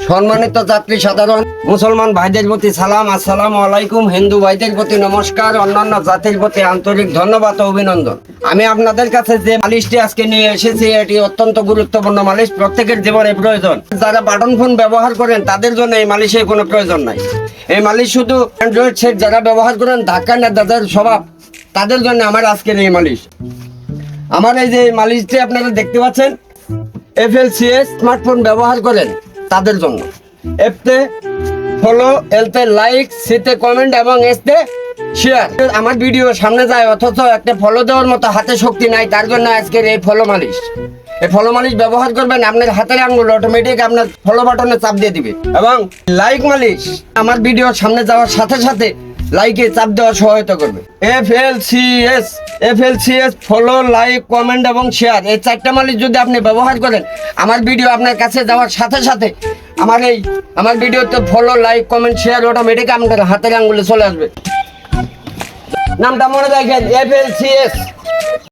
সম্মানিত যাত্রী সাধারণ মুসলমান ভাইদের প্রতি সালাম, আসসালামু আলাইকুম। হিন্দু ভাইদের প্রতি নমস্কার, অন্যান্য জাতির প্রতি আন্তরিক ধন্যবাদ ও অভিনন্দন। আমি আপনাদের কাছে যে মালিশটি আজকে নিয়ে এসেছি, এটি অত্যন্ত গুরুত্বপূর্ণ মালিশ, প্রত্যেকের জীবনে প্রয়োজন। যারা বাটন ফোন ব্যবহার করেন তাদের জন্য এই মালিশের কোনো প্রয়োজন নাই। এই মালিশ শুধু অ্যান্ড্রয়েড সেট যারা ব্যবহার করেন, ধাক্কা না দাদার স্বভাব, তাদের জন্য আমার আজকের এই মালিশ। আমার এই যে মালিশটি আপনারা দেখতে পাচ্ছেন, FLCS স্মার্টফোন ব্যবহার করেন তাদের জন্য। এফতে ফলো, এলতে লাইক, সিতে কমেন্ট এবং এসতে শেয়ার। আমার ভিডিও সামনে যায় অথচ একটা ফলো দেওয়ার মতো হাতে শক্তি নাই, তার জন্য আজকের এই ফলো মালিশ। এই ফলো মালিশ ব্যবহার করবেন, আপনার হাতের আঙুল অটোমেটিক আপনার ফলো বাটনে চাপ দিয়ে দিবে। এবং লাইক মালিশ আমার ভিডিওর সামনে যাওয়ার সাথে সাথে লাইকে চাপ দেওয়ার সহায়তা করবে। FLCS ফলো, লাইক, কমেন্ট এবং শেয়ার, এই চারটা মালিশ যদি আপনি ব্যবহার করেন, আমার ভিডিও আপনার কাছে যাওয়ার সাথে সাথে আমার ভিডিওতে follow, like, comment, share automatic আপনার হাতের আঙুলে চলে আসবে। নামটা মনে রাখেন, FLCS।